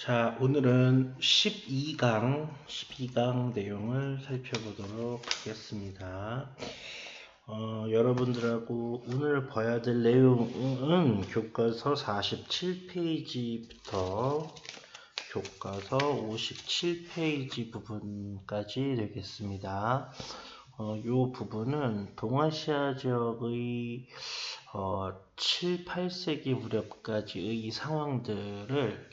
자, 오늘은 12강 내용을 살펴보도록 하겠습니다. 여러분들하고 오늘 봐야 될 내용은 교과서 47페이지부터 교과서 57페이지 부분까지 되겠습니다. 이 부분은 동아시아 지역의 7, 8세기 무렵까지의 상황들을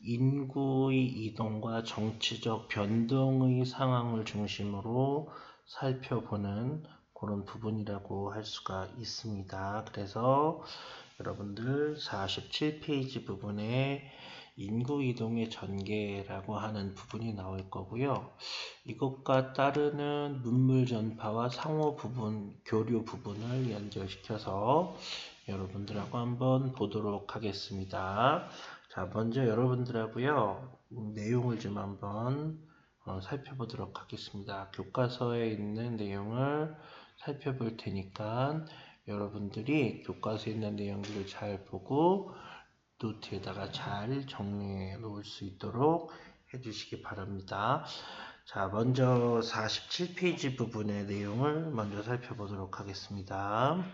인구의 이동과 정치적 변동의 상황을 중심으로 살펴보는 그런 부분이라고 할 수가 있습니다. 그래서 여러분들 47페이지 부분에 인구 이동의 전개라고 하는 부분이 나올 거고요. 이것과 따르는 문물 전파와 상호 부분, 교류 부분을 연결시켜서 여러분들하고 한번 보도록 하겠습니다. 자, 먼저 여러분들하고요, 내용을 좀 한번 살펴보도록 하겠습니다. 교과서에 있는 내용을 살펴볼 테니까 여러분들이 교과서에 있는 내용들을 잘 보고 노트에다가 잘 정리해 놓을 수 있도록 해주시기 바랍니다. 자, 먼저 47페이지 부분의 내용을 먼저 살펴보도록 하겠습니다.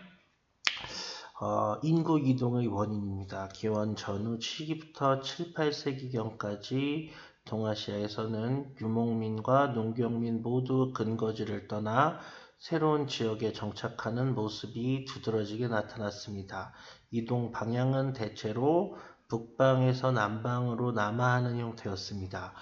인구 이동의 원인입니다. 기원 전후 7기부터 7, 8세기경까지 동아시아에서는 유목민과 농경민 모두 근거지를 떠나 새로운 지역에 정착하는 모습이 두드러지게 나타났습니다. 이동 방향은 대체로 북방에서 남방으로 남하하는 형태였습니다.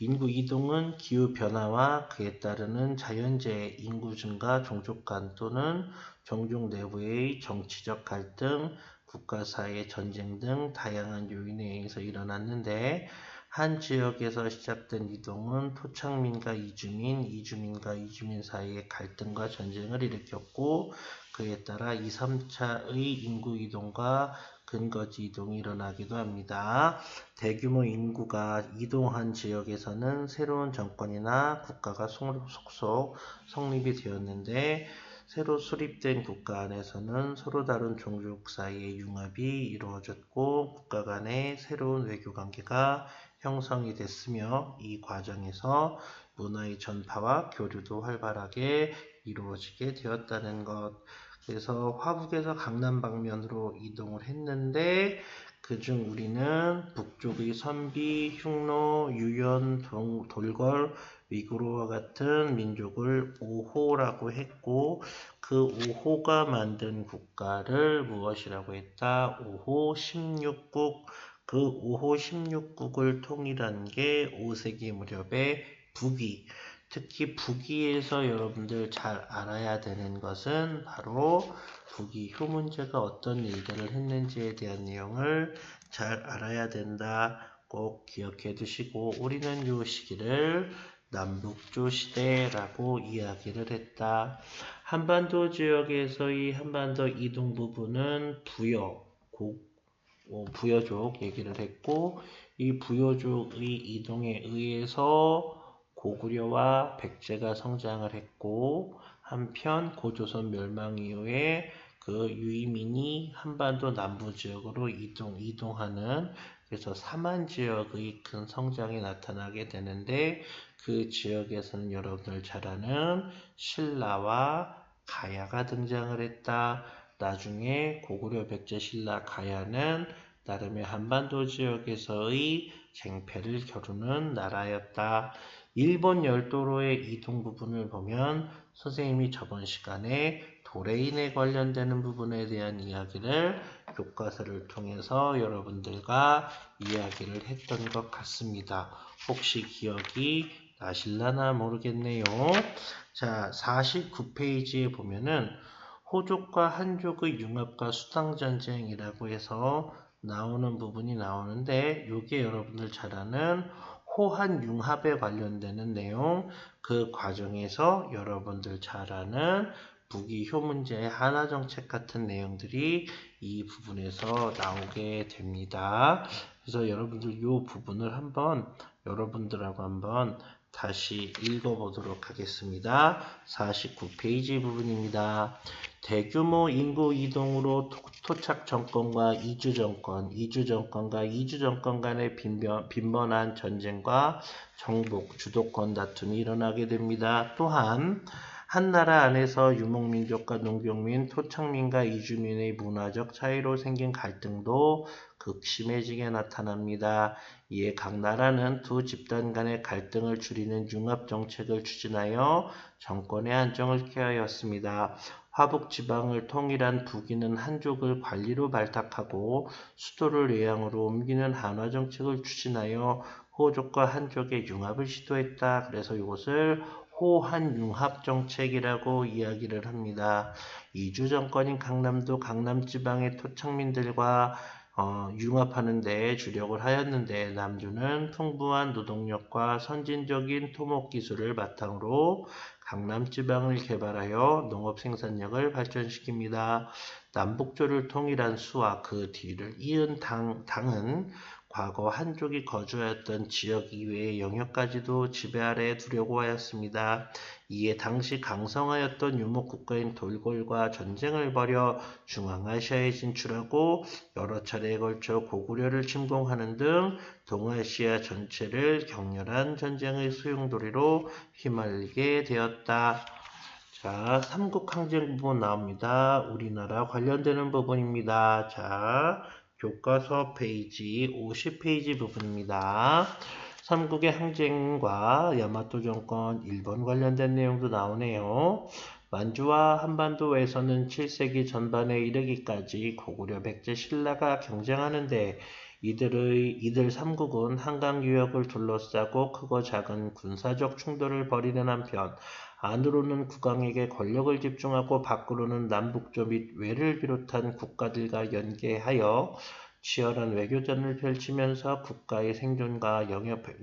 인구 이동은 기후 변화와 그에 따르는 자연재해, 인구 증가, 종족 간 또는 종족 내부의 정치적 갈등, 국가 사이의 전쟁 등 다양한 요인에 의해서 일어났는데, 한 지역에서 시작된 이동은 토착민과 이주민, 이주민과 이주민 사이의 갈등과 전쟁을 일으켰고, 그에 따라 2, 3차의 인구 이동과 근거지 이동이 일어나기도 합니다. 대규모 인구가 이동한 지역에서는 새로운 정권이나 국가가 속속 성립이 되었는데, 새로 수립된 국가 안에서는 서로 다른 종족 사이의 융합이 이루어졌고 국가 간의 새로운 외교 관계가 형성이 됐으며, 이 과정에서 문화의 전파와 교류도 활발하게 이루어지게 되었다는 것. 그래서 화북에서 강남 방면으로 이동을 했는데, 그중 우리는 북쪽의 선비, 흉노, 유연, 돌걸, 위구르와 같은 민족을 5호라고 했고, 그 5호가 만든 국가를 무엇이라고 했다? 5호 16국. 그 5호 16국을 통일한 게 5세기 무렵의 북위. 특히 북위에서 여러분들 잘 알아야 되는 것은 바로 북위 효문제가 어떤 일들을 했는지에 대한 내용을 잘 알아야 된다. 꼭 기억해 두시고, 우리는 이 시기를 남북조 시대라고 이야기를 했다. 한반도 지역에서의 한반도 이동 부분은 부여족 얘기를 했고, 이 부여족의 이동에 의해서 고구려와 백제가 성장을 했고, 한편 고조선 멸망 이후에 그 유이민이 한반도 남부 지역으로 이동하는, 그래서 삼한 지역의 큰 성장이 나타나게 되는데, 그 지역에서는 여러분들 잘 아는 신라와 가야가 등장을 했다. 나중에 고구려, 백제, 신라, 가야는 나름의 한반도 지역에서의 쟁패를 겨루는 나라였다. 일본 열도로의 이동 부분을 보면 선생님이 저번 시간에 도레인에 관련되는 부분에 대한 이야기를 교과서를 통해서 여러분들과 이야기를 했던 것 같습니다. 혹시 기억이 나실라나 모르겠네요. 자, 49페이지에 보면은 호족과 한족의 융합과 수당전쟁이라고 해서 나오는 부분이 나오는데, 이게 여러분들 잘 아는 호한융합에 관련되는 내용, 그 과정에서 여러분들 잘 아는 북위 효문제, 한화정책 같은 내용들이 이 부분에서 나오게 됩니다. 그래서 여러분들 이 부분을 한번 여러분들하고 한번 다시 읽어보도록 하겠습니다. 49페이지 부분입니다. 대규모 인구 이동으로 토착 정권과 이주 정권과 이주 정권 간의 빈번한 전쟁과 정복, 주도권 다툼이 일어나게 됩니다. 또한 한 나라 안에서 유목민족과 농경민, 토착민과 이주민의 문화적 차이로 생긴 갈등도 극심해지게 나타납니다. 이에 각 나라는 두 집단 간의 갈등을 줄이는 융합정책을 추진하여 정권의 안정을 꾀하였습니다. 화북 지방을 통일한 북인은 한족을 관리로 발탁하고 수도를 외양으로 옮기는 한화정책을 추진하여 호족과 한족의 융합을 시도했다. 그래서 이것을 호한융합정책이라고 이야기를 합니다. 이주 정권인 강남도 강남지방의 토착민들과 융합하는 데 주력을 하였는데 남주는 풍부한 노동력과 선진적인 토목기술을 바탕으로 강남지방을 개발하여 농업 생산력을 발전시킵니다. 남북조를 통일한 수와 그 뒤를 이은 당은 과거 한족이 거주하였던 지역 이외의 영역까지도 지배 아래에 두려고 하였습니다. 이에 당시 강성하였던 유목국가인 돌골과 전쟁을 벌여 중앙아시아에 진출하고 여러 차례에 걸쳐 고구려를 침공하는 등 동아시아 전체를 격렬한 전쟁의 소용돌이로 휘말리게 되었다. 자, 삼국항쟁 부분 나옵니다. 우리나라 관련되는 부분입니다. 자, 교과서 페이지 50페이지 부분입니다. 삼국의 항쟁과 야마토 정권, 일본 관련된 내용도 나오네요. 만주와 한반도에서는 7세기 전반에 이르기까지 고구려, 백제, 신라가 경쟁하는데 이들 삼국은 한강 유역을 둘러싸고 크고 작은 군사적 충돌을 벌이는 한편 안으로는 국왕에게 권력을 집중하고 밖으로는 남북조 및 외를 비롯한 국가들과 연계하여 치열한 외교전을 펼치면서 국가의 생존과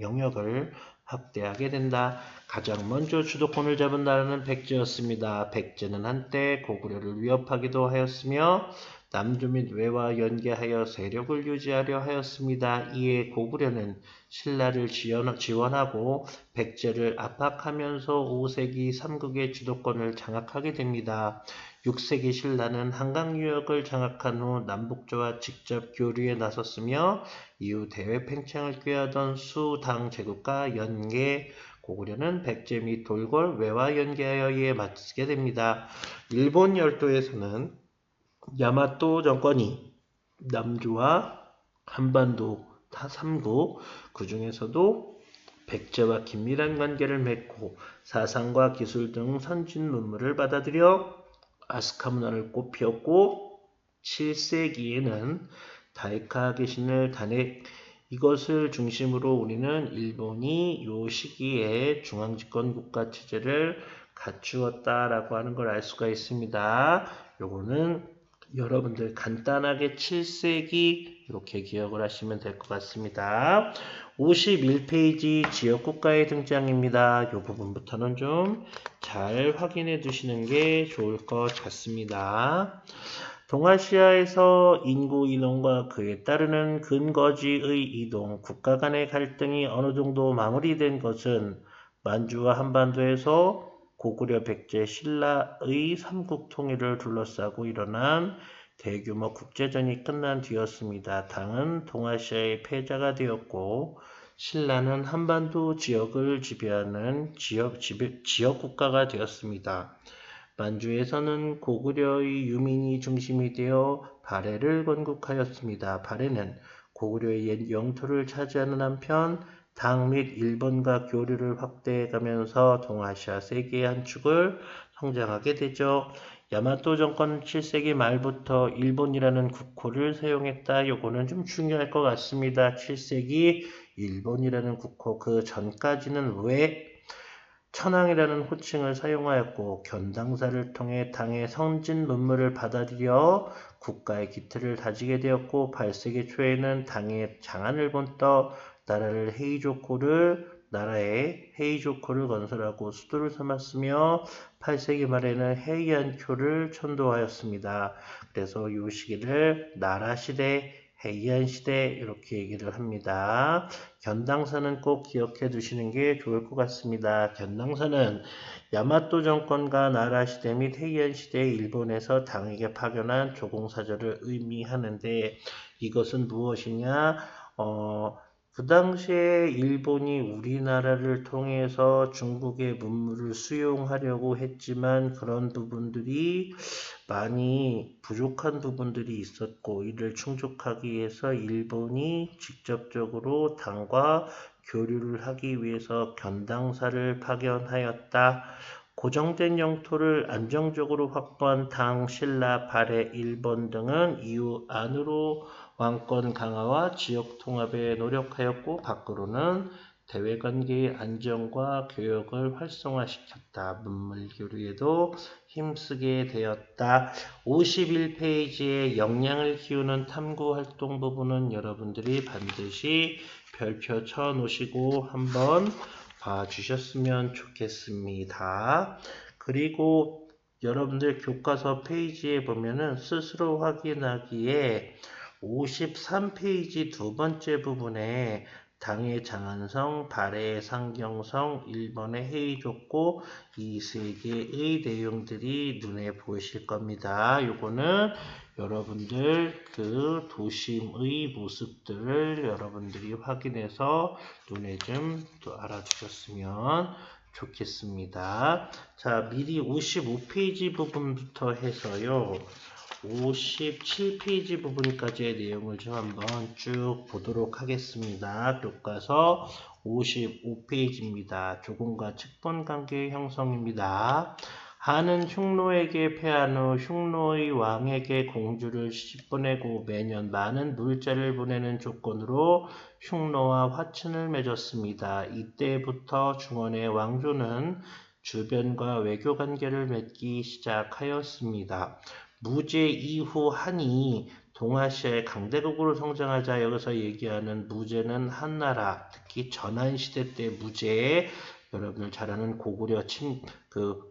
영역을 확대하게 된다. 가장 먼저 주도권을 잡은 나라는 백제였습니다. 백제는 한때 고구려를 위협하기도 하였으며 남조 및 외와 연계하여 세력을 유지하려 하였습니다. 이에 고구려는 신라를 지원하고 백제를 압박하면서 5세기 삼국의 주도권을 장악하게 됩니다. 6세기 신라는 한강 유역을 장악한 후 남북조와 직접 교류에 나섰으며 이후 대외 팽창을 꾀하던 수당 제국과 연계 고구려는 백제 및 돌골 외와 연계하여 이에 맞서게 됩니다. 일본 열도에서는 야마토 정권이 남조와 한반도 삼국 그 중에서도 백제와 긴밀한 관계를 맺고 사상과 기술 등 선진 문물을 받아들여 아스카 문화를 꽃피웠고 7세기에는 다이카 계신을 단핵 이것을 중심으로 우리는 일본이 이 시기에 중앙집권 국가 체제를 갖추었다라고 하는 걸 알 수가 있습니다. 요거는 여러분들 간단하게 7세기 이렇게 기억을 하시면 될 것 같습니다. 51페이지 지역국가의 등장입니다. 이 부분부터는 좀 잘 확인해 두시는 게 좋을 것 같습니다. 동아시아에서 인구 이동과 그에 따르는 근거지의 이동, 국가 간의 갈등이 어느 정도 마무리된 것은 만주와 한반도에서 고구려, 백제, 신라의 삼국 통일을 둘러싸고 일어난 대규모 국제전이 끝난 뒤였습니다. 당은 동아시아의 패자가 되었고 신라는 한반도 지역을 지배하는 지역 국가가 되었습니다. 만주에서는 고구려의 유민이 중심이 되어 발해를 건국하였습니다. 발해는 고구려의 옛 영토를 차지하는 한편 당 및 일본과 교류를 확대해가면서 동아시아 세계의 한 축을 성장하게 되죠. 야마토 정권은 7세기 말부터 일본이라는 국호를 사용했다. 요거는 좀 중요할 것 같습니다. 7세기 일본이라는 국호 그 전까지는 왜 천황이라는 호칭을 사용하였고 견당사를 통해 당의 선진 문물을 받아들여 국가의 기틀을 다지게 되었고 8세기 초에는 당의 장안을 본떠 나라에 헤이조코를 건설하고 수도를 삼았으며 8세기 말에는 헤이안쿄를 천도하였습니다. 그래서 이 시기를 나라시대 해이안시대 이렇게 얘기를 합니다. 견당사는 꼭 기억해 두시는 게 좋을 것 같습니다. 견당사는 야마토 정권과 나라시대 및 해이안시대 일본에서 당에게 파견한 조공사절을 의미하는데 이것은 무엇이냐? 그 당시에 일본이 우리나라를 통해서 중국의 문물을 수용하려고 했지만 그런 부분들이 많이 부족한 부분들이 있었고 이를 충족하기 위해서 일본이 직접적으로 당과 교류를 하기 위해서 견당사를 파견하였다. 고정된 영토를 안정적으로 확보한 당, 신라, 발해, 일본 등은 이후 안으로 왕권 강화와 지역 통합에 노력하였고 밖으로는 대외관계의 안정과 교역을 활성화시켰다. 문물 교류에도 힘쓰게 되었다. 51페이지의 역량을 키우는 탐구활동 부분은 여러분들이 반드시 별표 쳐 놓으시고 한번 봐주셨으면 좋겠습니다. 그리고 여러분들 교과서 페이지에 보면은 스스로 확인하기에 53페이지 두 번째 부분에 당의 장안성, 발해의 상경성, 일본의 해이족고 이 세 개의 내용들이 눈에 보이실 겁니다. 요거는 여러분들 그 도심의 모습들을 여러분들이 확인해서 눈에 좀 알아두셨으면 좋겠습니다. 자, 미리 55페이지 부분부터 해서요. 57페이지 부분까지의 내용을 좀 한번 쭉 보도록 하겠습니다. 교과서 55페이지입니다. 조공과 측본 관계의 형성입니다. 한은 흉노에게 패한 후 흉노의 왕에게 공주를 시집 보내고 매년 많은 물자를 보내는 조건으로 흉노와 화친을 맺었습니다. 이때부터 중원의 왕조는 주변과 외교 관계를 맺기 시작하였습니다. 무제 이후 한이 동아시아의 강대국으로 성장하자. 여기서 얘기하는 무제는 한나라, 특히 전한시대 때 무제에 여러분들 잘 아는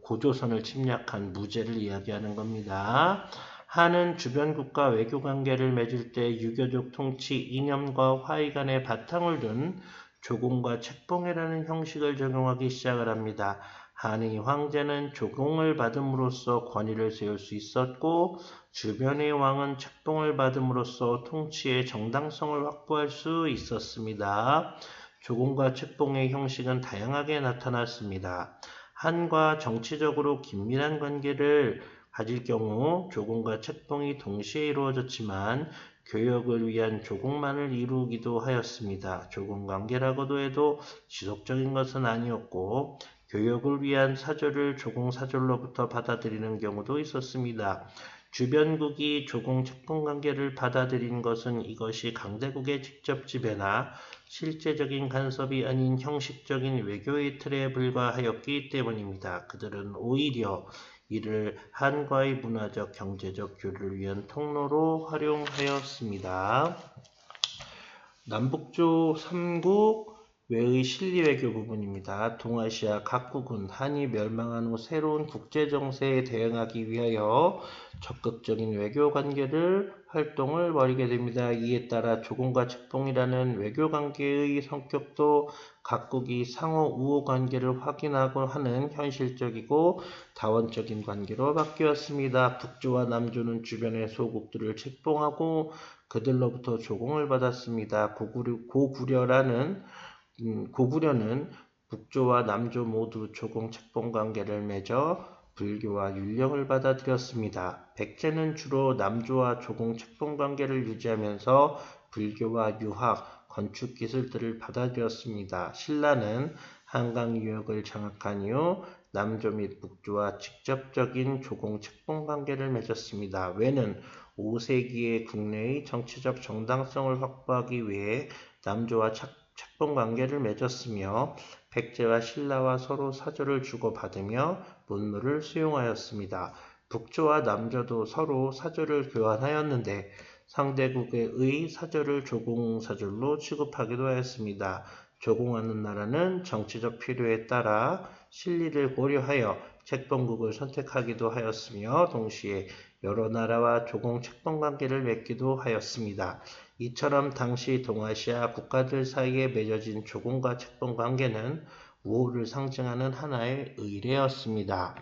고조선을 침략한 무제를 이야기하는 겁니다. 한은 주변국가 외교관계를 맺을 때 유교적 통치 이념과 화의 간의 바탕을 둔 조공과 책봉이라는 형식을 적용하기 시작을 합니다. 한의 황제는 조공을 받음으로써 권위를 세울 수 있었고 주변의 왕은 책봉을 받음으로써 통치의 정당성을 확보할 수 있었습니다. 조공과 책봉의 형식은 다양하게 나타났습니다. 한과 정치적으로 긴밀한 관계를 가질 경우 조공과 책봉이 동시에 이루어졌지만 교역을 위한 조공만을 이루기도 하였습니다. 조공 관계라고도 해도 지속적인 것은 아니었고 교역을 위한 사절을 조공사절로부터 받아들이는 경우도 있었습니다. 주변국이 조공 책봉 관계를 받아들인 것은 이것이 강대국의 직접 지배나 실제적인 간섭이 아닌 형식적인 외교의 틀에 불과하였기 때문입니다. 그들은 오히려 이를 한과의 문화적, 경제적 교류를 위한 통로로 활용하였습니다. 남북조 3국 외의 실리외교 부분입니다. 동아시아 각국은 한이 멸망한 후 새로운 국제정세에 대응하기 위하여 적극적인 외교관계를 활동을 벌이게 됩니다. 이에 따라 조공과 책봉이라는 외교관계의 성격도 각국이 상호 우호관계를 확인하고 하는 현실적이고 다원적인 관계로 바뀌었습니다. 북조와 남조는 주변의 소국들을 책봉하고 그들로부터 조공을 받았습니다. 고구려는 북조와 남조 모두 조공 책봉 관계를 맺어 불교와 율령을 받아들였습니다. 백제는 주로 남조와 조공 책봉 관계를 유지하면서 불교와 유학, 건축 기술들을 받아들였습니다. 신라는 한강 유역을 장악한 이후 남조 및 북조와 직접적인 조공 책봉 관계를 맺었습니다. 왜는 5세기의 국내의 정치적 정당성을 확보하기 위해 남조와 책봉 관계를 맺었으며 백제와 신라와 서로 사절을 주고받으며 문물을 수용하였습니다. 북조와 남조도 서로 사절을 교환하였는데 상대국의 사절을 조공사절로 취급하기도 하였습니다. 조공하는 나라는 정치적 필요에 따라 실리를 고려하여 책봉국을 선택하기도 하였으며 동시에 여러 나라와 조공 책봉 관계를 맺기도 하였습니다. 이처럼 당시 동아시아 국가들 사이에 맺어진 조공과 책봉 관계는 우호를 상징하는 하나의 의례였습니다.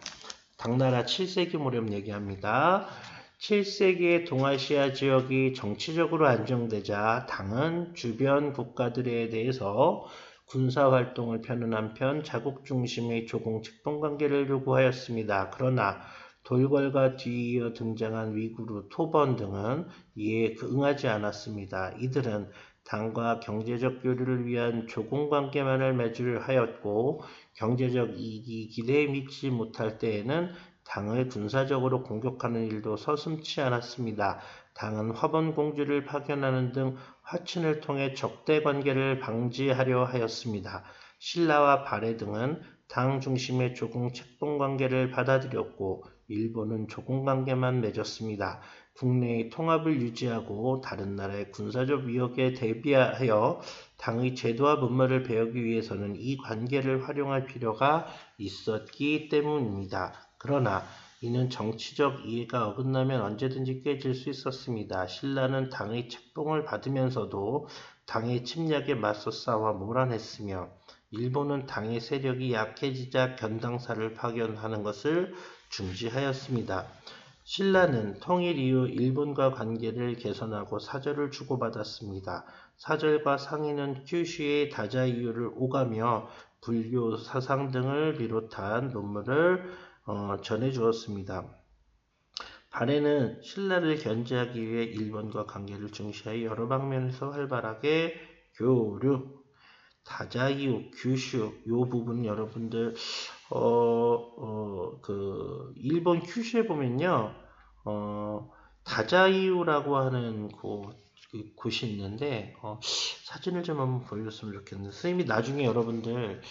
당나라 7세기 무렵 얘기합니다. 7세기의 동아시아 지역이 정치적으로 안정되자 당은 주변 국가들에 대해서 군사활동을 펴는 한편 자국 중심의 조공 책봉 관계를 요구하였습니다. 그러나 돌궐과 뒤이어 등장한 위구르, 토번 등은 이에 응하지 않았습니다. 이들은 당과 경제적 교류를 위한 조공 관계만을 맺으려 하였고 경제적 이익이 기대에 미치지 못할 때에는 당을 군사적으로 공격하는 일도 서슴지 않았습니다. 당은 화본공주를 파견하는 등 화친을 통해 적대 관계를 방지하려 하였습니다. 신라와 발해 등은 당 중심의 조공 책봉 관계를 받아들였고 일본은 조공 관계만 맺었습니다. 국내의 통합을 유지하고 다른 나라의 군사적 위협에 대비하여 당의 제도와 문물을 배우기 위해서는 이 관계를 활용할 필요가 있었기 때문입니다. 그러나 이는 정치적 이해가 어긋나면 언제든지 깨질 수 있었습니다. 신라는 당의 책봉을 받으면서도 당의 침략에 맞서 싸워 몰아냈으며 일본은 당의 세력이 약해지자 견당사를 파견하는 것을 중지하였습니다. 신라는 통일 이후 일본과 관계를 개선하고 사절을 주고받았습니다. 사절과 상인은 큐슈의 다자이유를 오가며 불교 사상 등을 비롯한 논문을 전해주었습니다. 발해는 신라를 견제하기 위해 일본과 관계를 중시하여 여러 방면에서 활발하게 교류, 다자이유, 규슈 요 부분 여러분들 일본 큐슈에 보면요 다자이유라고 하는 곳이 있는데 사진을 좀 한번 보여줬으면 좋겠는데 선생님이 나중에 여러분들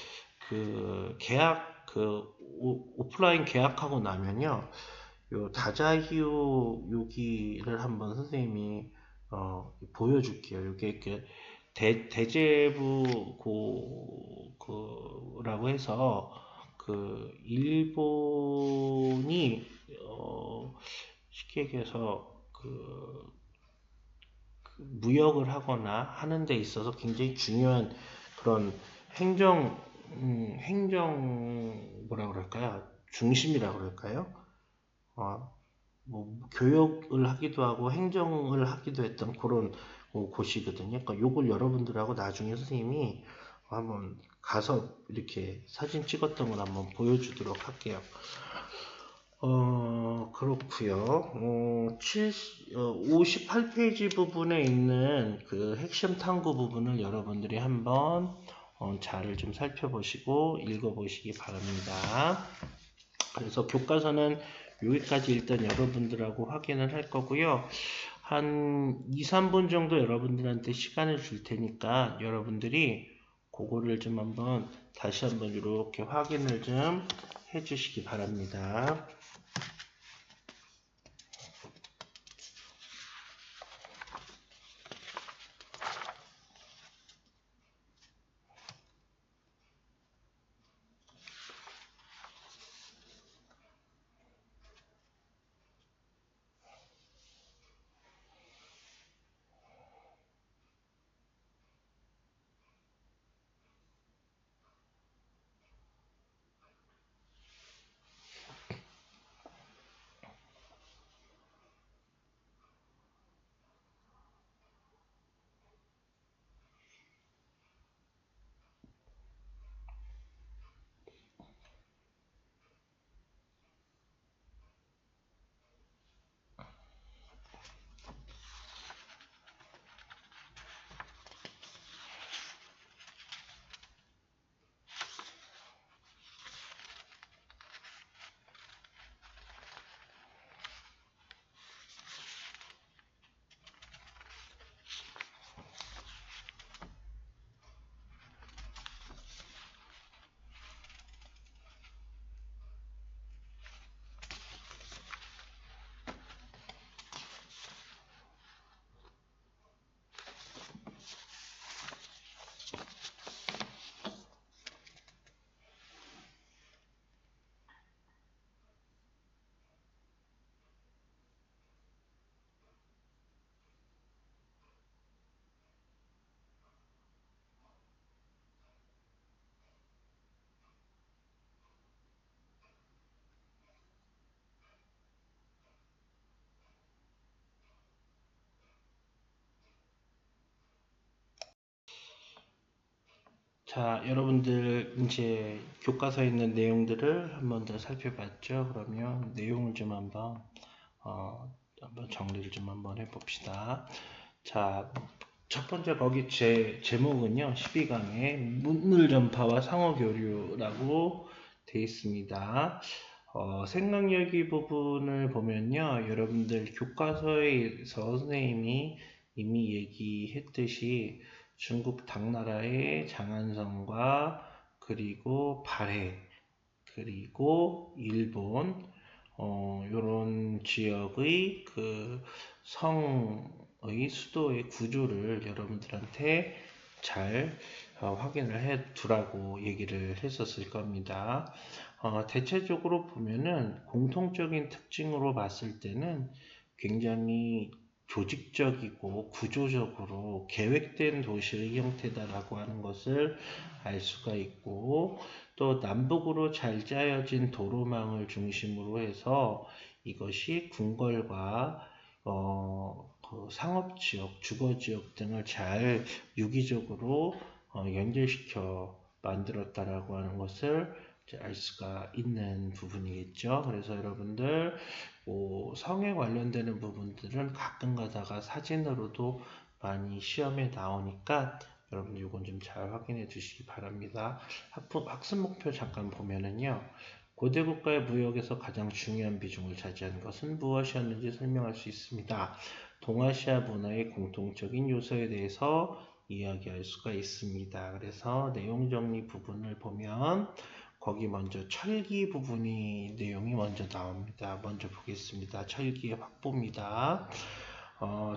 오프라인 계약하고 나면요 요 다자이유 여기를 한번 선생님이 보여줄게요. 이게 이렇게 대제부 라고 해서 일본이 쉽게 얘기해서 무역을 하거나 하는 데 있어서 굉장히 중요한 그런 행정 뭐라 그럴까요? 중심이라 그럴까요? 교역을 하기도 하고 행정을 하기도 했던 그런 곳이거든요. 그러니까 요걸 여러분들하고 나중에 선생님이 한번 가서 이렇게 사진 찍었던 걸 한번 보여주도록 할게요. 그렇고요. 58페이지 부분에 있는 그 핵심 탐구 부분을 여러분들이 한번 잘 좀 살펴보시고 읽어보시기 바랍니다. 그래서 교과서는 여기까지 일단 여러분들하고 확인을 할 거고요. 한 2, 3분 정도 여러분들한테 시간을 줄 테니까 여러분들이 그거를 좀 한번 다시 한번 이렇게 확인을 좀 해주시기 바랍니다. 자, 여러분들 이제 교과서에 있는 내용들을 한번 더 살펴봤죠. 그러면 내용을 좀 한번 정리를 좀 한번 해봅시다. 자, 첫 번째 거기 제목은요. 12강의 문물 전파와 상호 교류라고 되어 있습니다. 생각여기 부분을 보면요. 여러분들 교과서에서 선생님이 이미 얘기했듯이 중국 당나라의 장안성과 그리고 발해 그리고 일본 요런 지역의 그 성의 수도의 구조를 여러분들한테 잘 확인을 해 두라고 얘기를 했었을 겁니다. 대체적으로 보면은 공통적인 특징으로 봤을 때는 굉장히 조직적이고 구조적으로 계획된 도시의 형태다라고 하는 것을 알 수가 있고, 또 남북으로 잘 짜여진 도로망을 중심으로 해서 이것이 궁궐과 그 상업지역, 주거지역 등을 잘 유기적으로 연결시켜 만들었다라고 하는 것을 알 수가 있는 부분이겠죠. 그래서 여러분들 성에 관련되는 부분들은 가끔 가다가 사진으로도 많이 시험에 나오니까 여러분 이건 좀 잘 확인해 주시기 바랍니다. 학습 목표 잠깐 보면은요. 고대 국가의 무역에서 가장 중요한 비중을 차지한 것은 무엇이었는지 설명할 수 있습니다. 동아시아 문화의 공통적인 요소에 대해서 이야기할 수가 있습니다. 그래서 내용 정리 부분을 보면 거기 먼저 철기 부분이 내용이 먼저 나옵니다. 먼저 보겠습니다. 철기의 확보입니다.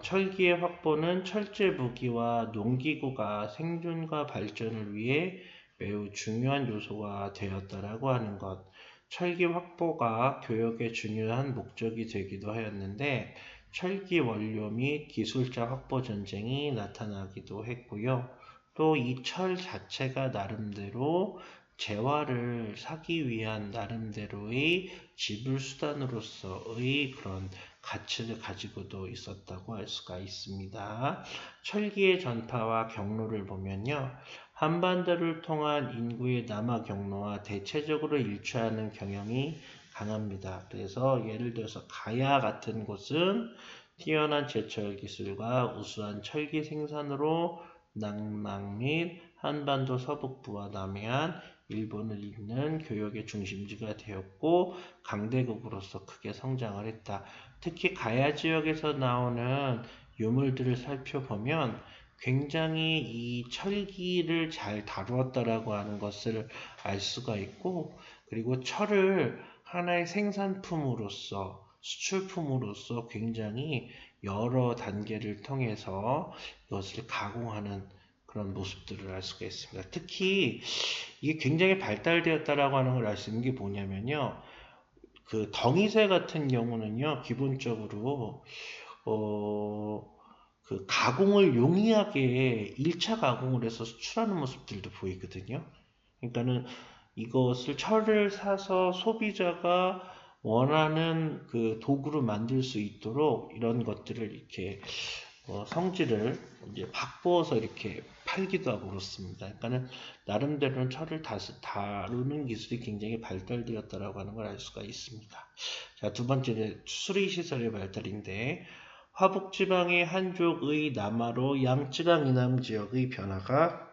철기의 확보는 철제 무기와 농기구가 생존과 발전을 위해 매우 중요한 요소가 되었다라고 하는 것. 철기 확보가 교역의 중요한 목적이 되기도 하였는데 철기 원료 및 기술자 확보 전쟁이 나타나기도 했고요. 또 이 철 자체가 나름대로 재화를 사기 위한 나름대로의 지불 수단으로서의 그런 가치를 가지고도 있었다고 할 수가 있습니다. 철기의 전파와 경로를 보면요. 한반도를 통한 인구의 남하 경로와 대체적으로 일치하는 경향이 강합니다. 그래서 예를 들어서 가야 같은 곳은 뛰어난 제철 기술과 우수한 철기 생산으로 낭랑 및 한반도 서북부와 남해안, 일본을 잇는 교역의 중심지가 되었고 강대국으로서 크게 성장을 했다. 특히 가야 지역에서 나오는 유물들을 살펴보면 굉장히 이 철기를 잘 다루었다라고 하는 것을 알 수가 있고, 그리고 철을 하나의 생산품으로서 수출품으로서 굉장히 여러 단계를 통해서 이것을 가공하는 그런 모습들을 알 수가 있습니다. 특히 이게 굉장히 발달되었다라고 하는 걸 알 수 있는 게 뭐냐면요. 그 덩이쇠 같은 경우는요, 기본적으로 그 가공을 용이하게 1차 가공을 해서 수출하는 모습들도 보이거든요. 그러니까는 이것을 철을 사서 소비자가 원하는 그 도구로 만들 수 있도록 이런 것들을 이렇게 성질을 이제 바꾸어서 이렇게 팔기도 하고 그렇습니다. 그러니까는 나름대로는 철을 다루는 기술이 굉장히 발달되었다라고 하는 걸 알 수가 있습니다. 자, 두 번째는 수리시설의 발달인데 화북지방의 한족의 남하로 양쯔강 이남 지역의 변화가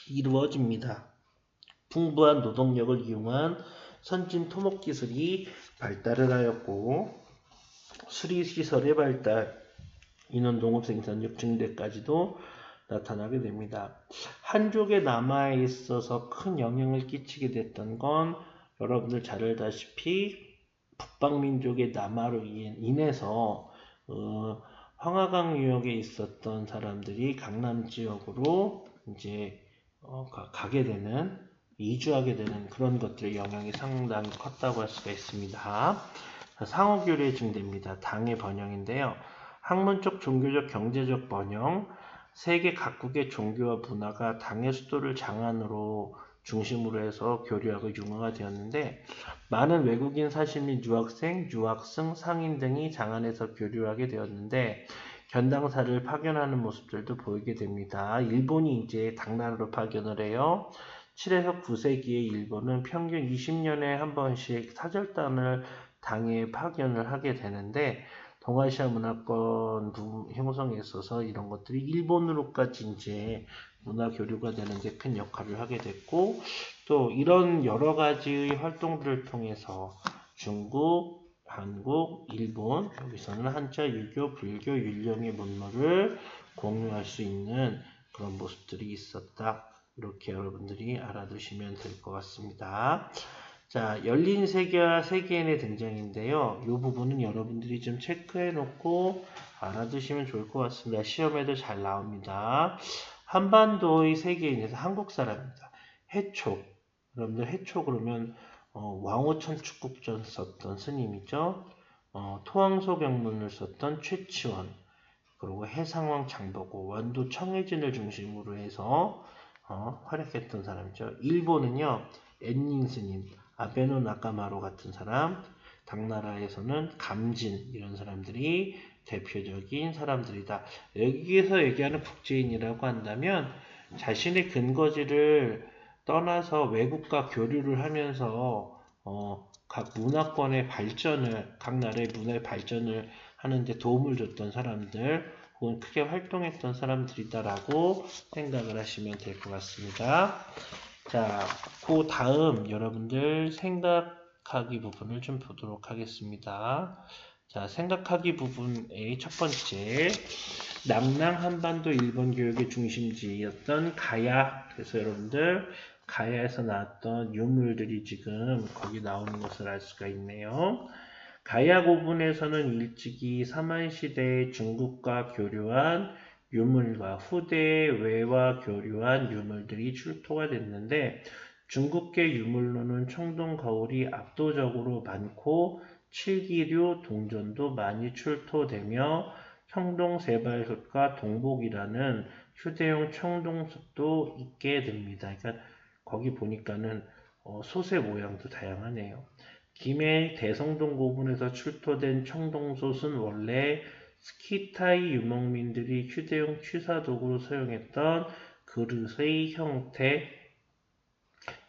이루어집니다. 풍부한 노동력을 이용한 선진 토목 기술이 발달을 하였고 수리시설의 발달, 인원 농업 생산력 증대까지도 나타나게 됩니다. 한족의 남하에 있어서 큰 영향을 끼치게 됐던 건 여러분들 잘 알다시피 북방민족의 남하로 인해서 황하강 유역에 있었던 사람들이 강남 지역으로 이제 가게 되는, 이주하게 되는 그런 것들의 영향이 상당히 컸다고 할 수가 있습니다. 상호교류의 증대입니다. 당의 번영인데요. 학문적, 종교적, 경제적 번영, 세계 각국의 종교와 문화가 당의 수도를 장안으로 중심으로 해서 교류하고 융화가 되었는데 많은 외국인 사실 및 유학생, 유학생, 상인 등이 장안에서 교류하게 되었는데 견당사를 파견하는 모습들도 보이게 됩니다. 일본이 이제 당나라로 파견을 해요. 7에서 9세기의 일본은 평균 20년에 한 번씩 사절단을 당해 파견을 하게 되는데 동아시아 문화권 형성에 있어서 이런 것들이 일본으로까지 이제 문화 교류가 되는 데 큰 역할을 하게 됐고 또 이런 여러 가지의 활동들을 통해서 중국, 한국, 일본 여기서는 한자, 유교, 불교, 율령의 문물을 공유할 수 있는 그런 모습들이 있었다. 이렇게 여러분들이 알아두시면 될 것 같습니다. 자, 열린 세계와 세계인의 등장인데요. 이 부분은 여러분들이 좀 체크해 놓고 알아두시면 좋을 것 같습니다. 시험에도 잘 나옵니다. 한반도의 세계인에서 한국 사람입니다. 해촉. 여러분들 해촉 그러면 왕호천축국전 썼던 스님이죠. 토항소 병문을 썼던 최치원. 그리고 해상왕 장보고 완도 청해진을 중심으로 해서 활약했던 사람이죠. 일본은요. 엔닌 스님, 아베노 나카마로 같은 사람, 당나라에서는 감진 이런 사람들이 대표적인 사람들이다. 여기에서 얘기하는 국제인이라고 한다면 자신의 근거지를 떠나서 외국과 교류를 하면서 각 문화권의 발전을, 각 나라의 문화의 발전을 하는데 도움을 줬던 사람들, 혹은 크게 활동했던 사람들이다라고 생각을 하시면 될 것 같습니다. 자, 그 다음 여러분들 생각하기 부분을 좀 보도록 하겠습니다. 자, 생각하기 부분의 첫 번째, 남남 한반도 일본 교육의 중심지였던 가야. 그래서 여러분들 가야에서 나왔던 유물들이 지금 거기 나오는 것을 알 수가 있네요. 가야 고분에서는 일찍이 삼한시대에 중국과 교류한 유물과 후대에 외와 교류한 유물들이 출토가 됐는데 중국계 유물로는 청동 거울이 압도적으로 많고 칠기류 동전도 많이 출토되며 청동 세발석과 동복이라는 휴대용 청동석도 있게 됩니다. 그러니까 거기 보니까는 솥의 모양도 다양하네요. 김해 대성동 고분에서 출토된 청동솥은 원래 스키타이 유목민들이 휴대용 취사도구로 사용했던 그릇의 형태.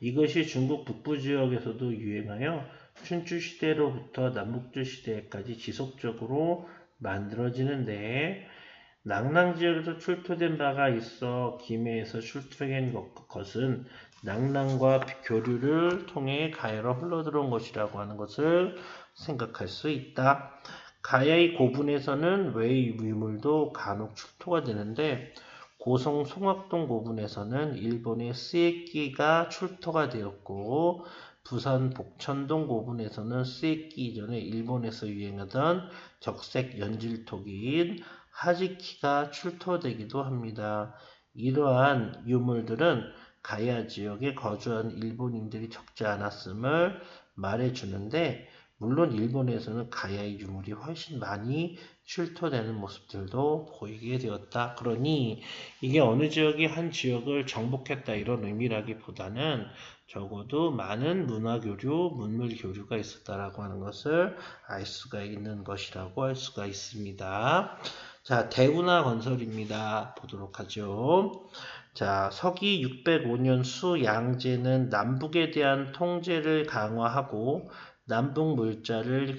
이것이 중국 북부 지역에서도 유행하여 춘추 시대로부터 남북조 시대까지 지속적으로 만들어지는데 낙랑 지역에서 출토된 바가 있어 김해에서 출토된 것은 낙랑과 교류를 통해 가야로 흘러들어온 것이라고 하는 것을 생각할 수 있다. 가야의 고분에서는 외의 유물도 간혹 출토가 되는데 고성 송악동 고분에서는 일본의 스에끼가 출토가 되었고 부산 복천동 고분에서는 스에끼 이전에 일본에서 유행하던 적색 연질토기인 하지키가 출토되기도 합니다. 이러한 유물들은 가야 지역에 거주한 일본인들이 적지 않았음을 말해주는데 물론 일본에서는 가야의 유물이 훨씬 많이 출토되는 모습들도 보이게 되었다. 그러니 이게 어느 지역이 한 지역을 정복했다 이런 의미라기보다는 적어도 많은 문화교류, 문물교류가 있었다라고 하는 것을 알 수가 있는 것이라고 할 수가 있습니다. 자, 대운하 건설입니다. 보도록 하죠. 자, 서기 605년 수 양제는 남북에 대한 통제를 강화하고 남북 물자의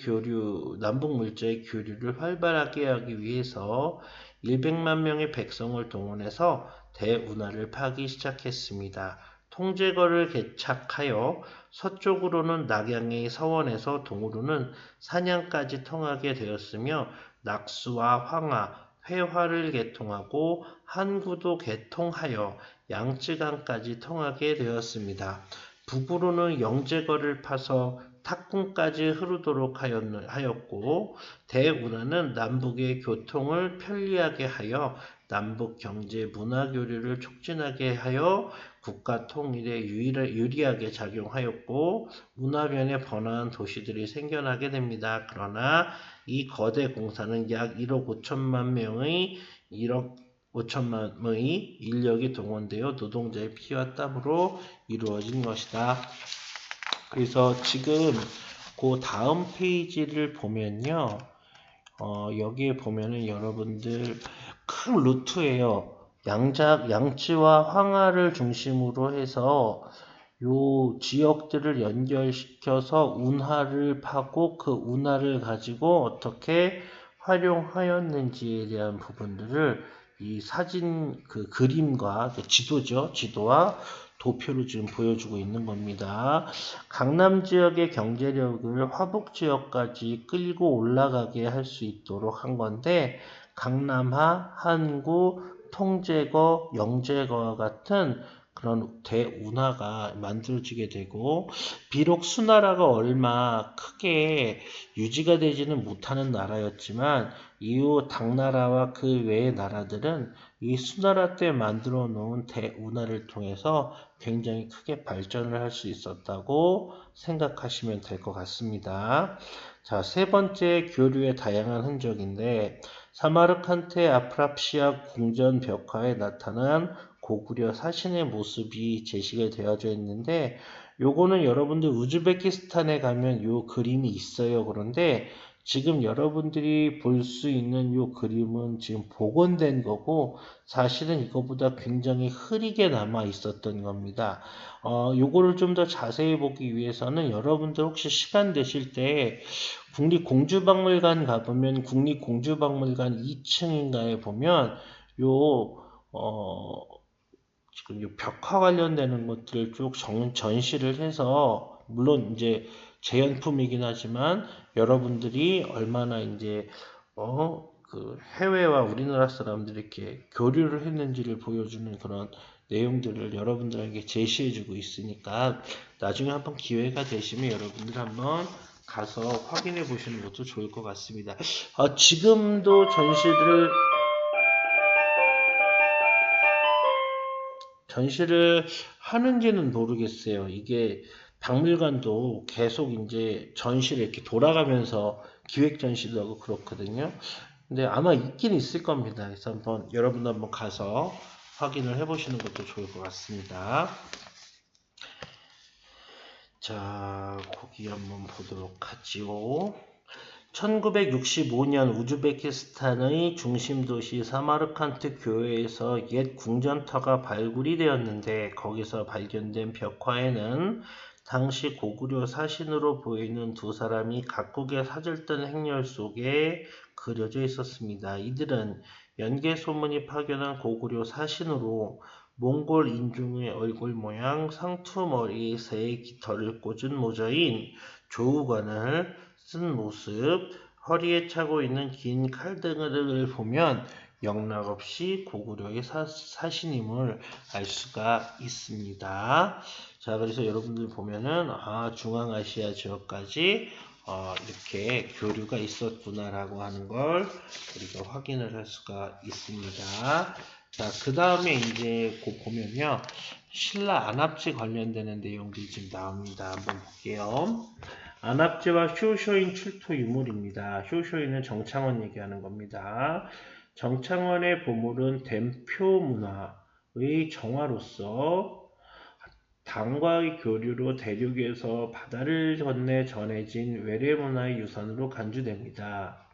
교류를 활발하게 하기 위해서 100만 명의 백성을 동원해서 대운하를 파기 시작했습니다. 통제거를 개착하여 서쪽으로는 낙양의 서원에서 동으로는 산양까지 통하게 되었으며 낙수와 황하, 회화를 개통하고 한구도 개통하여 양쯔강까지 통하게 되었습니다. 북으로는 영제거를 파서 탁군까지 흐르도록 하였고 대운하는 남북의 교통을 편리하게 하여 남북 경제 문화 교류를 촉진하게 하여 국가 통일에 유리하게 작용하였고 문화변에 번화한 도시들이 생겨나게 됩니다. 그러나 이 거대 공사는 약 1억 5천만 명의 인력이 동원되어 노동자의 피와 땀으로 이루어진 것이다. 그래서 지금 그 다음 페이지를 보면요. 여기에 보면은 여러분들 큰 루트예요. 양지와 황하를 중심으로 해서 요 지역들을 연결시켜서 운하를 파고 그 운하를 가지고 어떻게 활용하였는지에 대한 부분들을 이 사진 그 그림과 그 지도죠. 지도와 도표로 지금 보여주고 있는 겁니다. 강남 지역의 경제력을 화북 지역까지 끌고 올라가게 할 수 있도록 한 건데 강남하, 항구, 통제거, 영제거와 같은 그런 대운하가 만들어지게 되고 비록 수나라가 얼마 크게 유지가 되지는 못하는 나라였지만 이후 당나라와 그 외의 나라들은 이 수나라 때 만들어 놓은 대운하를 통해서 굉장히 크게 발전을 할 수 있었다고 생각하시면 될 것 같습니다. 자, 세 번째 교류의 다양한 흔적인데 사마르칸트 아프랍시아 궁전 벽화에 나타난 고구려 사신의 모습이 제시가 되어져 있는데 요거는 여러분들 우즈베키스탄에 가면 요 그림이 있어요. 그런데 지금 여러분들이 볼 수 있는 요 그림은 지금 복원된 거고 사실은 이거보다 굉장히 흐리게 남아 있었던 겁니다. 요거를 좀 더 자세히 보기 위해서는 여러분들 혹시 시간 되실 때 국립공주박물관 가보면 국립공주박물관 2층인가에 보면 요 지금 이 벽화 관련되는 것들을 쭉 전시를 해서 물론 이제 재현품이긴 하지만 여러분들이 얼마나 이제 그 해외와 우리나라 사람들이 이렇게 교류를 했는지를 보여주는 그런 내용들을 여러분들에게 제시해주고 있으니까 나중에 한번 기회가 되시면 여러분들 한번 가서 확인해 보시는 것도 좋을 것 같습니다. 지금도 전시를 하는지는 모르겠어요. 이게 박물관도 계속 이제 전시를 이렇게 돌아가면서 기획 전시도 하고 그렇거든요. 근데 아마 있긴 있을 겁니다. 그래서 여러분도 한번 가서 확인을 해보시는 것도 좋을 것 같습니다. 자, 거기 한번 보도록 하지요. 1965년 우즈베키스탄의 중심 도시 사마르칸트 교외에서 옛 궁전터가 발굴이 되었는데 거기서 발견된 벽화에는 당시 고구려 사신으로 보이는 두 사람이 각국의 사절단 행렬 속에 그려져 있었습니다. 이들은 연개 소문이 파견한 고구려 사신으로 몽골 인종의 얼굴 모양, 상투머리, 새의 깃털을 꽂은 모자인 조우관을 쓴 모습, 허리에 차고 있는 긴 칼등을 보면 영락없이 고구려의 사신임을 알 수가 있습니다. 자, 그래서 여러분들 보면은 중앙아시아 지역까지 이렇게 교류가 있었구나라고 하는 걸 우리가 확인을 할 수가 있습니다. 자, 그 다음에 이제 보면요. 신라 안압지 관련되는 내용들이 지금 나옵니다. 한번 볼게요. 안압지와 쇼쇼인 출토 유물입니다. 쇼쇼인은 정창원 얘기하는 겁니다. 정창원의 보물은 댐표 문화의 정화로서 당과의 교류로 대륙에서 바다를 건네 전해진 외래 문화의 유산으로 간주됩니다.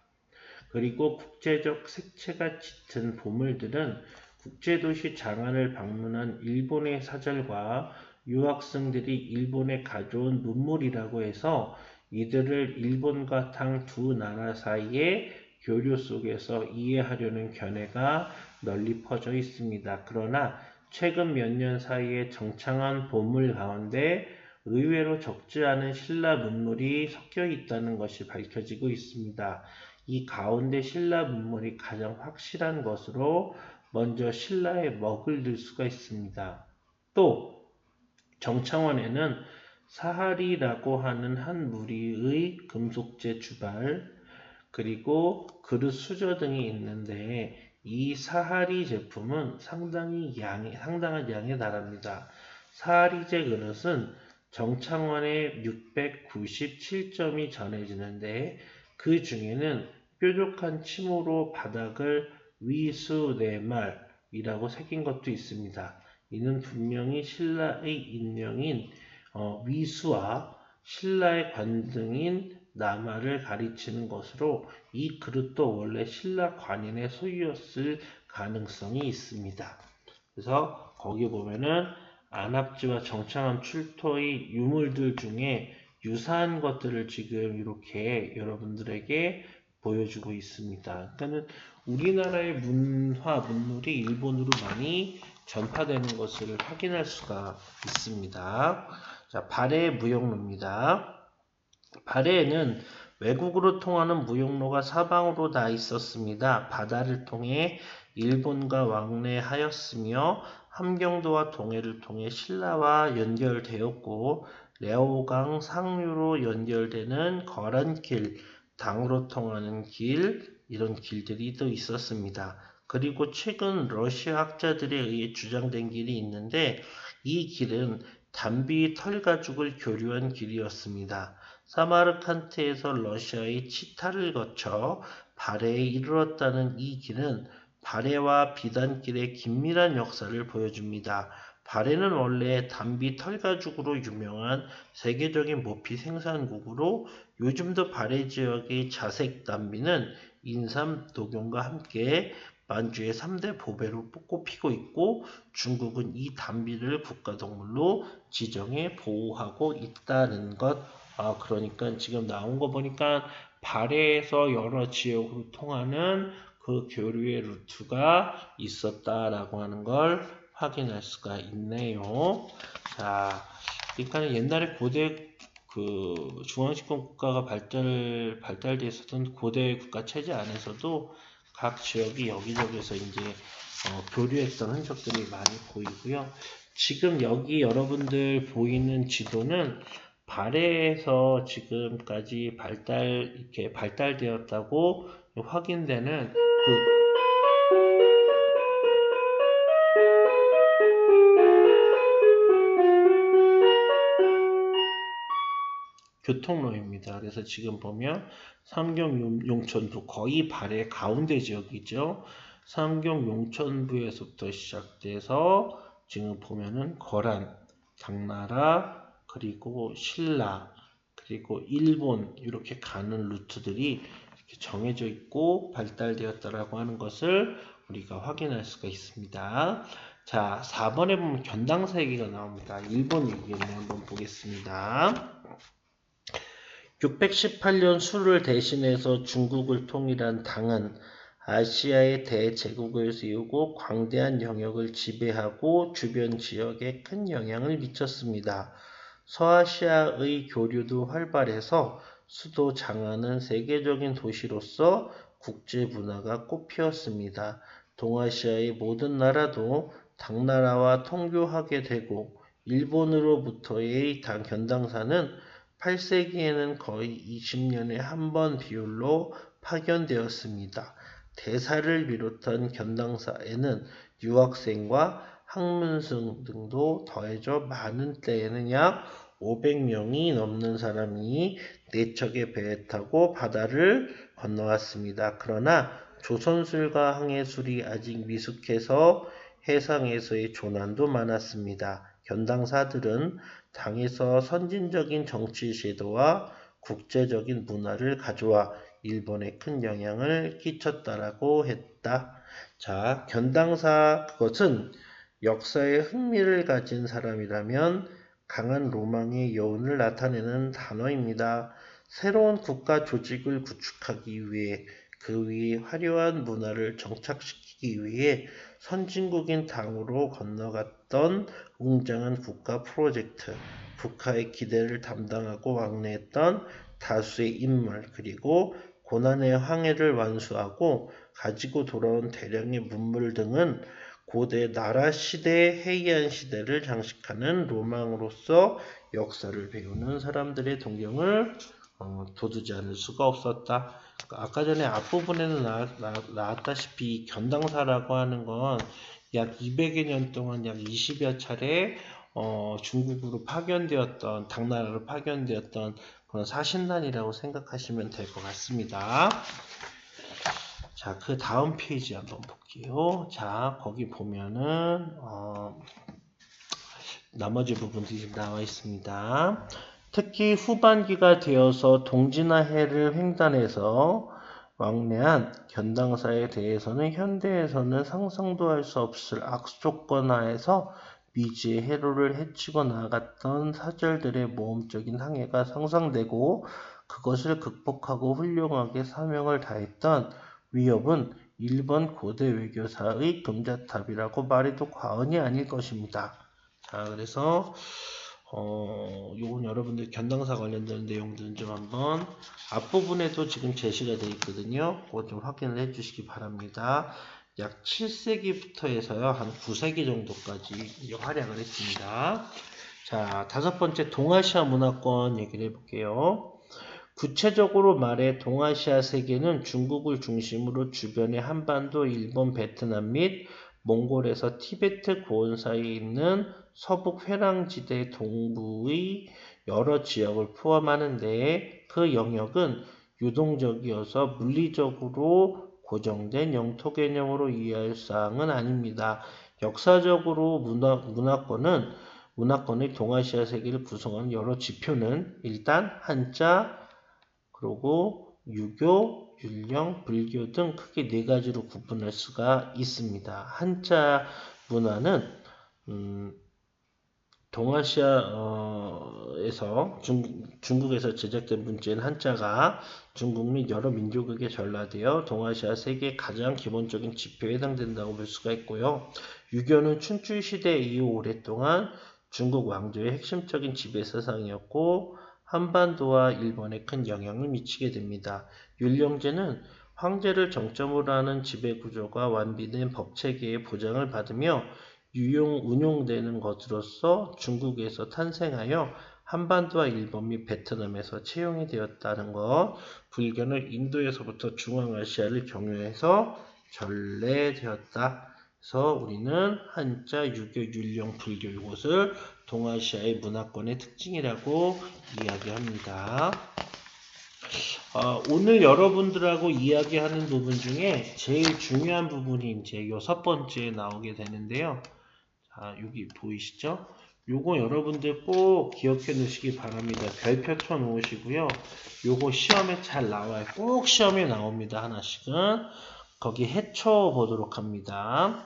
그리고 국제적 색채가 짙은 보물들은 국제도시 장안을 방문한 일본의 사절과 유학생들이 일본에 가져온 문물이라고 해서 이들을 일본과 당 두 나라 사이의 교류 속에서 이해하려는 견해가 널리 퍼져 있습니다. 그러나 최근 몇 년 사이에 정창한 보물 가운데 의외로 적지 않은 신라 문물이 섞여 있다는 것이 밝혀지고 있습니다. 이 가운데 신라 문물이 가장 확실한 것으로 먼저 신라의 먹을 들 수가 있습니다. 또 정창원에는 사하리라고 하는 한 무리의 금속재 주발 그리고 그릇 수저 등이 있는데 이 사하리 제품은 상당한 양에 달합니다. 사하리제 그릇은 정창원의 697점이 전해지는데 그 중에는 뾰족한 침으로 바닥을 위수네말이라고 새긴 것도 있습니다. 이는 분명히 신라의 인명인 위수와 신라의 관등인 남아를 가리치는 것으로 이 그릇도 원래 신라 관인의 소유였을 가능성이 있습니다. 그래서 거기 보면은 안압지와 정창함 출토의 유물들 중에 유사한 것들을 지금 이렇게 여러분들에게 보여주고 있습니다. 그러니까 우리나라의 문물이 일본으로 많이 전파되는 것을 확인할 수가 있습니다. 자, 발해의 무역로입니다. 발해에는 외국으로 통하는 무역로가 사방으로 다 있었습니다. 바다를 통해 일본과 왕래하였으며 함경도와 동해를 통해 신라와 연결되었고 레오강 상류로 연결되는 거란길, 당으로 통하는 길, 이런 길들이 또 있었습니다. 그리고 최근 러시아 학자들에 의해 주장된 길이 있는데 이 길은 단비 털가죽을 교류한 길이었습니다. 사마르칸트에서 러시아의 치타를 거쳐 발해에 이르렀다는 이 길은 발해와 비단길의 긴밀한 역사를 보여줍니다. 발해는 원래 단비 털가죽으로 유명한 세계적인 모피 생산국으로 요즘도 발해 지역의 자색 단비는 인삼, 녹용과 함께 만주의 3대 보배로 꼽히고 있고 중국은 이 단비를 국가동물로 지정해 보호하고 있다는 것. 그러니까 지금 나온 거 보니까 발해에서 여러 지역으로 통하는 그 교류의 루트가 있었다라고 하는 걸 확인할 수가 있네요. 자, 그러니까 옛날에 고대 그 중앙집권 국가가 발달돼 있었던 고대 국가 체제 안에서도 각 지역이 여기저기서 이제 교류했던 흔적들이 많이 보이고요. 지금 여기 여러분들 보이는 지도는 발해에서 지금까지 이렇게 발달되었다고 확인되는 교통로입니다. 그래서 지금 보면 삼경 용천부 거의 발해 가운데 지역이죠. 삼경 용천부에서부터 시작돼서 지금 보면은 거란, 당나라, 그리고 신라, 그리고 일본 이렇게 가는 루트들이 이렇게 정해져 있고 발달되었다라고 하는 것을 우리가 확인할 수가 있습니다. 자, 4번에 보면 견당사 얘기가 나옵니다. 일본 얘기를 한번 보겠습니다. 618년 수를 대신해서 중국을 통일한 당은 아시아의 대제국을 세우고 광대한 영역을 지배하고 주변 지역에 큰 영향을 미쳤습니다. 서아시아의 교류도 활발해서 수도 장안은 세계적인 도시로서 국제 문화가 꽃피었습니다. 동아시아의 모든 나라도 당나라와 통교하게 되고 일본으로부터의 견당사는 8세기에는 거의 20년에 한 번 비율로 파견되었습니다. 대사를 비롯한 견당사에는 유학생과 학문승 등도 더해져 많은 때에는 약 500명이 넘는 사람이 4척의 배에 타고 바다를 건너왔습니다. 그러나 조선술과 항해술이 아직 미숙해서 해상에서의 조난도 많았습니다. 견당사들은 당에서 선진적인 정치 제도와 국제적인 문화를 가져와 일본에 큰 영향을 끼쳤다라고 했다. 자, 견당사 그것은 역사에 흥미를 가진 사람이라면 강한 로망의 여운을 나타내는 단어입니다. 새로운 국가 조직을 구축하기 위해 그 위에 화려한 문화를 정착시키기 위해 선진국인 당으로 건너갔던 웅장한 국가 프로젝트, 국가의 기대를 담당하고 왕래했던 다수의 인물, 그리고 고난의 항해를 완수하고 가지고 돌아온 대량의 문물 등은 고대 나라 시대의 해이한 시대를 장식하는 로망으로서 역사를 배우는 사람들의 동경을 돋우지 않을 수가 없었다. 아까 전에 앞부분에는 나왔다시피 견당사라고 하는 건 약 200여 년 동안 약 20여 차례 중국으로 파견되었던 당나라로 파견되었던 그런 사신단이라고 생각하시면 될 것 같습니다. 자, 그 다음 페이지 한번 볼게요. 자, 거기 보면은 나머지 부분들이 나와 있습니다. 특히 후반기가 되어서 동진화해를 횡단해서 왕래한 견당사에 대해서는 현대에서는 상상도 할 수 없을 악조건 하에서 미지의 해로를 헤치고 나아갔던 사절들의 모험적인 항해가 상상되고 그것을 극복하고 훌륭하게 사명을 다했던 위협은 일본 고대 외교사의 금자탑이라고 말해도 과언이 아닐 것입니다. 자, 그래서 요건 여러분들 견당사 관련된 내용들은 좀 한번 앞부분에도 지금 제시가 되어 있거든요. 그거 좀 확인을 해 주시기 바랍니다. 약 7세기부터 해서요, 한 9세기 정도까지 활약을 했습니다. 자, 다섯 번째 동아시아 문화권 얘기를 해볼게요. 구체적으로 말해 동아시아 세계는 중국을 중심으로 주변의 한반도, 일본, 베트남 및 몽골에서 티베트 고원 사이에 있는 서북 회랑지대 동부의 여러 지역을 포함하는데 그 영역은 유동적이어서 물리적으로 고정된 영토 개념으로 이해할 사항은 아닙니다. 역사적으로 문화권의 동아시아 세계를 구성하는 여러 지표는 일단 한자, 그리고 유교, 율령, 불교 등 크게 네 가지로 구분할 수가 있습니다. 한자 문화는 동아시아에서 중국에서 제작된 문자인 한자가 중국 및 여러 민족에게 전라되어 동아시아 세계의 가장 기본적인 지표에 해당된다고 볼 수가 있고요. 유교는 춘추 시대 이후 오랫동안 중국 왕조의 핵심적인 지배 사상이었고 한반도와 일본에 큰 영향을 미치게 됩니다. 율령제는 황제를 정점으로 하는 지배구조가 완비된 법체계의 보장을 받으며 운용되는 것으로서 중국에서 탄생하여 한반도와 일본 및 베트남에서 채용이 되었다는 것, 불교는 인도에서부터 중앙아시아를 경유해서 전래되었다. 그래서 우리는 한자, 유교, 율령, 불교 이것을 동아시아의 문화권의 특징이라고 이야기합니다. 오늘 여러분들하고 이야기하는 부분 중에 제일 중요한 부분이 이제 첫 번째에 나오게 되는데요. 자, 여기 보이시죠? 요거 여러분들 꼭 기억해 놓으시기 바랍니다. 별표 쳐 놓으시고요. 요거 시험에 잘 나와요. 꼭 시험에 나옵니다. 하나씩은. 거기 해쳐 보도록 합니다.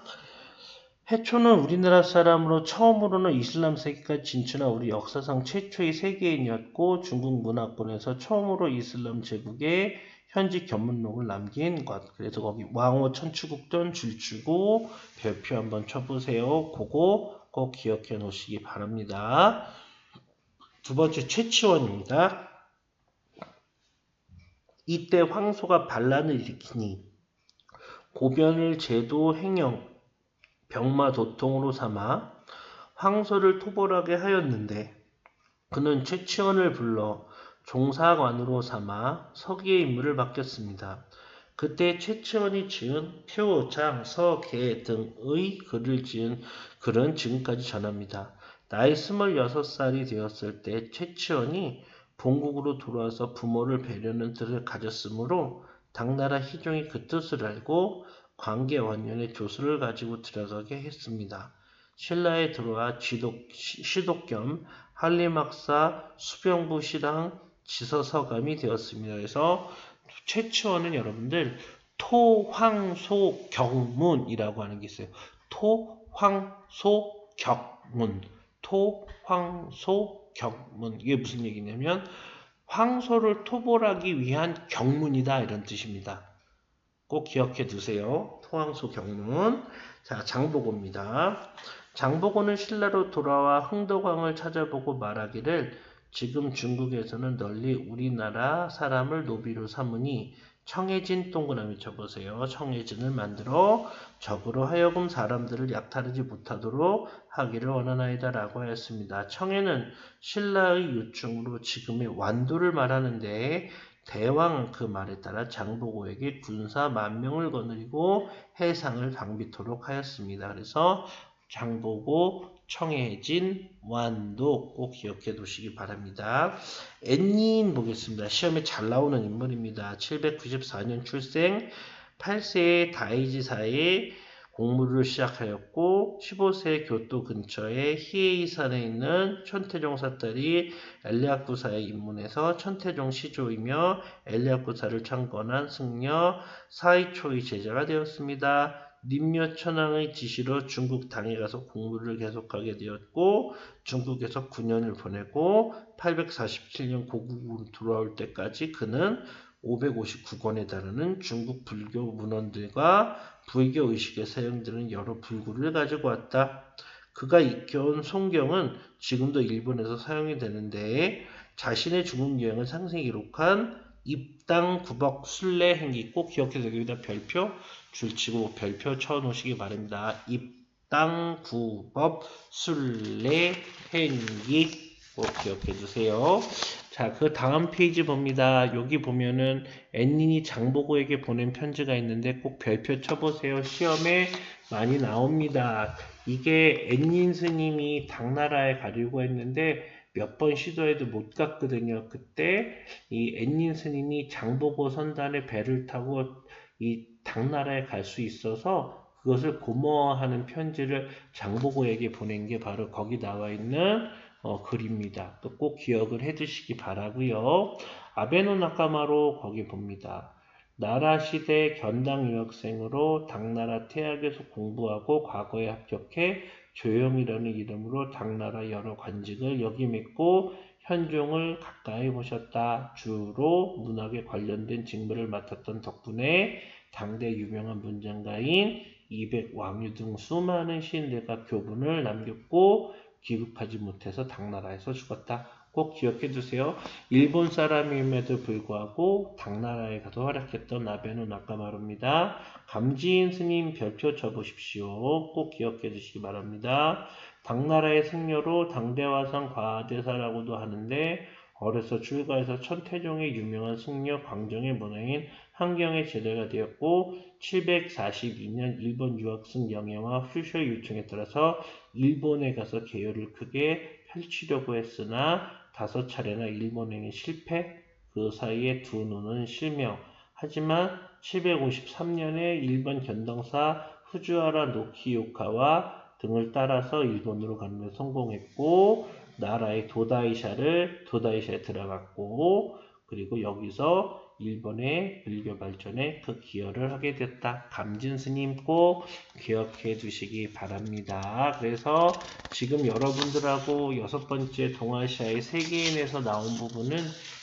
해초는 우리나라 사람으로 처음으로는 이슬람 세계까지 진출한 우리 역사상 최초의 세계인이었고 중국 문화권에서 처음으로 이슬람 제국의 현지 견문록을 남긴 것. 그래서 거기 왕호 천추국돈 줄주고 별표 한번 쳐보세요. 그거 꼭 기억해 놓으시기 바랍니다. 두 번째 최치원입니다. 이때 황소가 반란을 일으키니 고변을 제도 행영 병마 도통으로 삼아 황소를 토벌하게 하였는데 그는 최치원을 불러 종사관으로 삼아 서기의 임무를 맡겼습니다. 그때 최치원이 지은 표, 장, 서, 개 등의 글을 지은 글은 지금까지 전합니다. 나이 26살이 되었을 때 최치원이 본국으로 돌아와서 부모를 배려하는 뜻을 가졌으므로 당나라 희종이 그 뜻을 알고 광개원년에 조서를 가지고 들어가게 했습니다. 신라에 들어와 시독 겸 한림학사, 수병부 시당, 지서서감이 되었습니다. 그래서 최치원은 여러분들 토황소격문이라고 하는 게 있어요. 토황소격문, 토황소격문. 이게 무슨 얘기냐면 황소를 토벌하기 위한 격문이다 이런 뜻입니다. 꼭 기억해 두세요. 토황소 경문. 자, 장보고입니다. 장보고는 신라로 돌아와 흥덕왕을 찾아보고 말하기를 지금 중국에서는 널리 우리나라 사람을 노비로 삼으니 청해진 동그라미 쳐보세요. 청해진을 만들어 적으로 하여금 사람들을 약탈하지 못하도록 하기를 원하나이다 라고 하였습니다. 청해는 신라의 요충으로 지금의 완도를 말하는데 대왕 그 말에 따라 장보고에게 군사 10,000명을 거느리고 해상을 방비토록 하였습니다. 그래서 장보고, 청해진, 완도 꼭 기억해 두시기 바랍니다. 앤닌 보겠습니다. 시험에 잘 나오는 인물입니다. 794년 출생, 8세의 다이지사의 공부를 시작하였고 15세 교토 근처의 히에이산에 있는 천태종사 딸이 엘리아쿠사에 입문해서 천태종 시조이며 엘리아쿠사를 창건한 승려 사이초의 제자가 되었습니다. 림묘 천황의 지시로 중국 당에 가서 공부를 계속하게 되었고 중국에서 9년을 보내고 847년 고국으로 돌아올 때까지 그는 559권에 달하는 중국 불교 문헌들과 불교 의식에 사용되는 여러 불구를 가지고 왔다. 그가 익혀온 송경은 지금도 일본에서 사용이 되는데 자신의 중국 여행을 상세히 기록한 입당 구벅 순례 행기 꼭 기억해서 여기다 별표 줄치고 별표 쳐놓으시기 바랍니다. 입당 구벅 순례 행기 꼭 기억해 주세요. 자, 그 다음 페이지 봅니다. 여기 보면은 앤닌이 장보고에게 보낸 편지가 있는데 꼭 별표 쳐보세요. 시험에 많이 나옵니다. 이게 앤닌 스님이 당나라에 가려고 했는데 몇 번 시도해도 못 갔거든요. 그때 이 앤닌 스님이 장보고 선단의 배를 타고 이 당나라에 갈 수 있어서 그것을 고마워하는 편지를 장보고에게 보낸 게 바로 거기 나와 있는 글입니다. 또 꼭 기억을 해 두시기 바라고요. 아베노 나카마로 거기 봅니다. 나라 시대 견당 유학생으로 당나라 태학에서 공부하고 과거에 합격해 조영이라는 이름으로 당나라 여러 관직을 역임했고 현종을 가까이 보셨다. 주로 문학에 관련된 직무를 맡았던 덕분에 당대 유명한 문장가인 이백왕유 등 수많은 시인들과 교분을 남겼고 귀국하지 못해서 당나라에서 죽었다. 꼭 기억해 두세요. 일본 사람임에도 불구하고 당나라에 가서 활약했던 아베노 나카마루입니다. 감지인 스님 별표 쳐보십시오. 꼭 기억해 주시기 바랍니다. 당나라의 승려로 당대화상 과대사라고도 하는데 어려서 출가해서 천태종의 유명한 승려 광정의 문화인 한경의 제자가 되었고 742년 일본 유학생 영해와 퓨셔의 요청에 따라서 일본에 가서 개요를 크게 펼치려고 했으나 5차례나 일본행에 실패, 그 사이에 두 눈은 실명. 하지만 753년에 일본 견동사 후지와라 노키요카와 등을 따라서 일본으로 가는 데 성공했고 나라의 도다이샤에 들어갔고 그리고 여기서 일본의 불교 발전에 그 기여를 하게 됐다. 감진 스님 꼭 기억해 두시기 바랍니다. 그래서 지금 여러분들하고 6번째 동아시아의 세계인에서 나온 부분은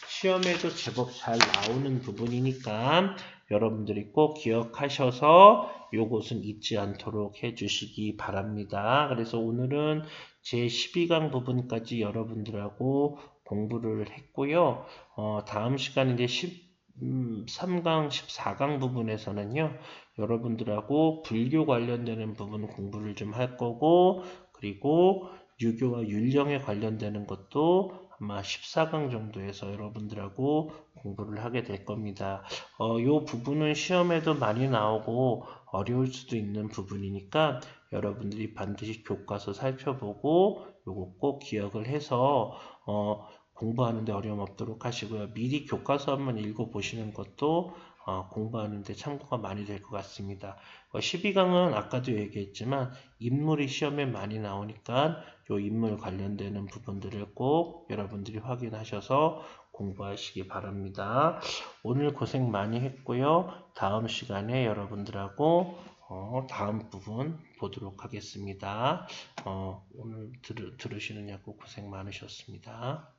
시험에도 제법 잘 나오는 부분이니까 여러분들이 꼭 기억하셔서 요것은 잊지 않도록 해주시기 바랍니다. 그래서 오늘은 제 12강 부분까지 여러분들하고 공부를 했고요. 다음 시간 이제 3강, 14강 부분에서는요, 여러분들하고 불교 관련되는 부분 공부를 좀 할 거고, 그리고 유교와 율령에 관련되는 것도 아마 14강 정도에서 여러분들하고 공부를 하게 될 겁니다. 요 부분은 시험에도 많이 나오고 어려울 수도 있는 부분이니까 여러분들이 반드시 교과서 살펴보고 요거 꼭 기억을 해서 공부하는데 어려움 없도록 하시고요. 미리 교과서 한번 읽어보시는 것도 공부하는데 참고가 많이 될 것 같습니다. 12강은 아까도 얘기했지만 인물이 시험에 많이 나오니까 요 인물 관련되는 부분들을 꼭 여러분들이 확인하셔서 공부하시기 바랍니다. 오늘 고생 많이 했고요. 다음 시간에 여러분들하고 다음 부분 보도록 하겠습니다. 오늘 들으시느냐고 고생 많으셨습니다.